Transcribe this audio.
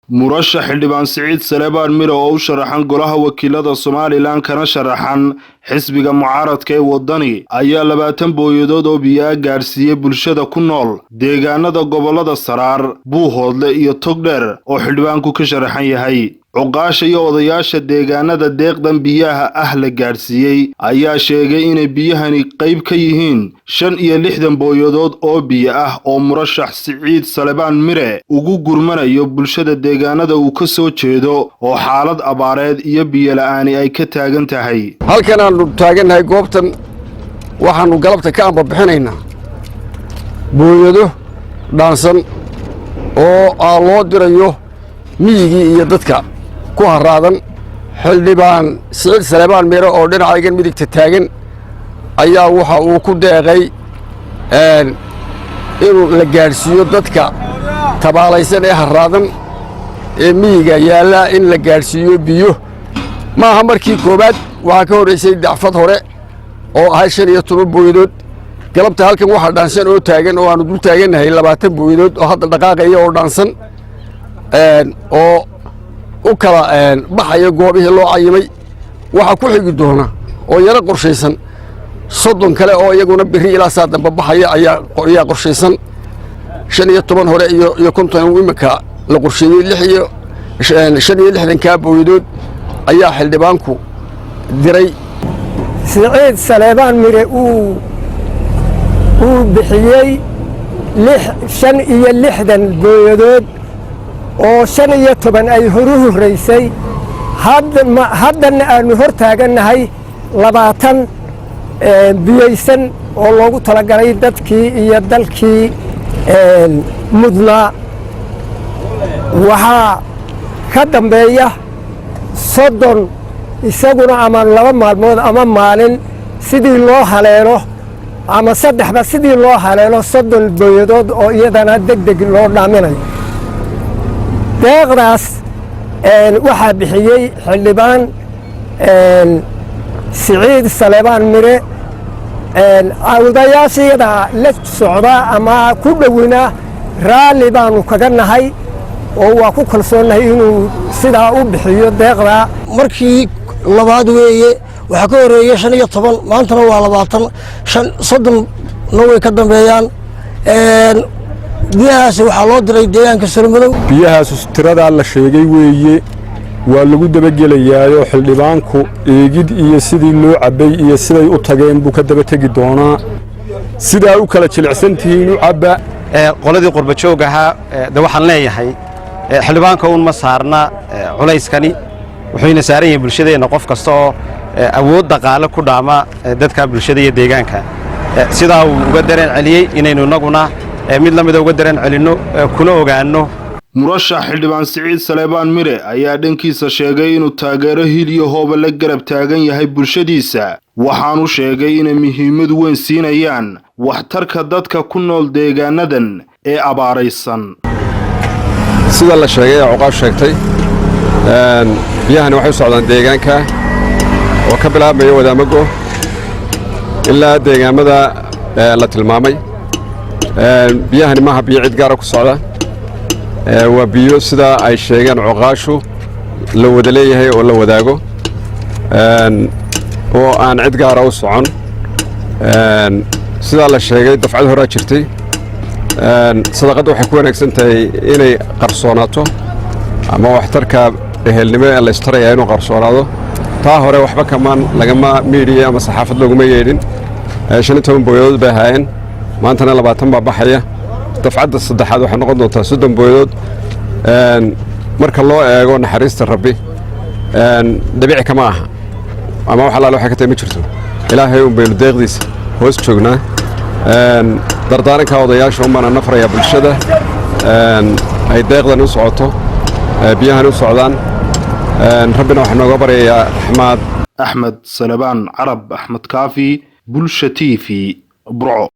مرشح xildhibaan Siciid Salebaan Miro oo u sharaxan golaha wakiilada Soomaaliland kana sharaxan xisbiga mucaaradka ee wadani ayaa 20 booyadood oo biyo gaarsiiyay bulshada ku nool deegaanada gobolada Saraar, Buuhoodle iyo Togdheer oo xildhibaanku ka sharaxan yahay. Cuqaasha iyo odayaasha deegaanada deeqdan biyaha ah la gaarsiiyay ayaa sheegay in biyahani qayb ka yihiin 65 booyadood oo biyo ah oo murashax Siciid Salebaan Mire ugu gurmanayo bulshada deegaanada uu ka soo jeedo oo xaalad abaareed iyo biyo la'aan ay ka taagan tahay. halkan aanu taaganahay goobtan waxaanu galabta ka ambabixinaynaa booyado dhaansan oo loo dirayo miyigii iyo dadka ku haraadan. xildhibaan Siciid Salebaan Mire oo dhinacaygan midigta taagan ayaa waxa uu ku deeqay inuu la gaarsiiyo dadka tabaalaysan ee haraadan ee miyiga yaalla in la gaarsiiyo biyo. maaha markii koobaad waxaa ka horeysay dacfad hore oo ahay 15 booyadood. galabta halkan waxa dhaansan oo taagan oo aanu dul taaganahay 20 booyadood oo hadda dhaqaaqaya oo dhaansan oo u kala baxaya goobihii loo cayimay. waxa ku xigi doona oo yara qorshaysan 30 kale oo iyaguna biri ilaa saadamba baxaya ayaa qorshaysan. 15 hore iyo 50 imika la qorsheeyay 65 ka booyadood ayaa xildhibaanku diray. Siciid Salebaan Mire uu bixiyay 65 booyadood oo 15 ay horeysay. haddana aanu hor taaganahay 20 biyaysan oo loogu talagalay dadkii iyo dalkii mudnaa. waxaa ka dambeeya 30 isaguna ama 2 maalmood ama maalin sidii loo haleelo ama 3 sidii loo haleelo 30 booyadood oo iyadana degdeg loo dhaaminayo. deeqdaas waxaa bixiyey xildhibaan Siciid Salebaan Mire. odayaashayada la socda ama ku dhowina raalli baanu kaga nahay oo waa ku kalsoonahay inuu sidaa u bixiyo deeqda. markii labaad weeye waxa ka horeeyay 15 maantana waa 20 30 way ka dambeeyaan. biyahaas waxaa loo diray deegaanka Soomaaliland. biyahaas tirada la sheegay weeye waa lagu dabagelayaa xildhibaanku eegid iyo sidii loo cabay iyo siday u tageen buu ka daba tagi doonaa. sidaa u kala jilicsantihiin u cabba. qoladii qurba joog ahaa waxaan leeyahay xildhibaanka uun ma saarna culayskani wuxuuna saaran yahay bulshadeena qof kasta oo awood dhaqaale ku dhaama dadka bulshada iyo deegaanka sidaa uu uga dareen celiyay inaynu naguna mid la mid uga dareen celino kuna ogaano. murashax xildhibaan Siciid Salebaan Mire ayaa dhankiisa sheegay inuu taageero hil iyo hooba la garab taagan yahay bulshadiisa. waxaanu sheegay inay muhiimad weyn siinayaan waxtarka dadka ku nool deegaanadan ee abaaraysan. sida la sheegay cuqaashu sheegtay biyahani waxay u socdaan deegaanka oo ka bilaabmaya Wadaamago ilaa deegaamada la tilmaamay. biyahani maaha biyo cid gaar ah ku socda. waa biyo sida ay sheegeen cuqaashu la wada leeyahay oo la wadaago oo aan cid gaar ah u socon. sida la sheegay dafcad hore jirtay. sadaqadu waxay ku wanaagsan tahay inay qarsoonaato ama waxtarka ehelnimo ee la istaraya inuu qarsoonaado. taa hore waxba kamaan lagama meediya ama saxaafad laguma yeedhin. 15 booyadood bay ahaayeen maantana 20 baa baxaya. dafcadda saddexaad waxay noqon doontaa 30 booyadood. marka loo eego naxariista Rabbi dabiici kama aha ama wax allaale waxa ka tahay ma jirto. ilaahay uu baynu deeqdiisa hoos joognaa. dardaaranka odayaasha umana nafraya bulshada ay deeqdan u socoto biyahan u socdaan. rabbina waxa nooga baryayaa Axmed Salebaan Carab Axmed Kaafi Bulsha TV Burco.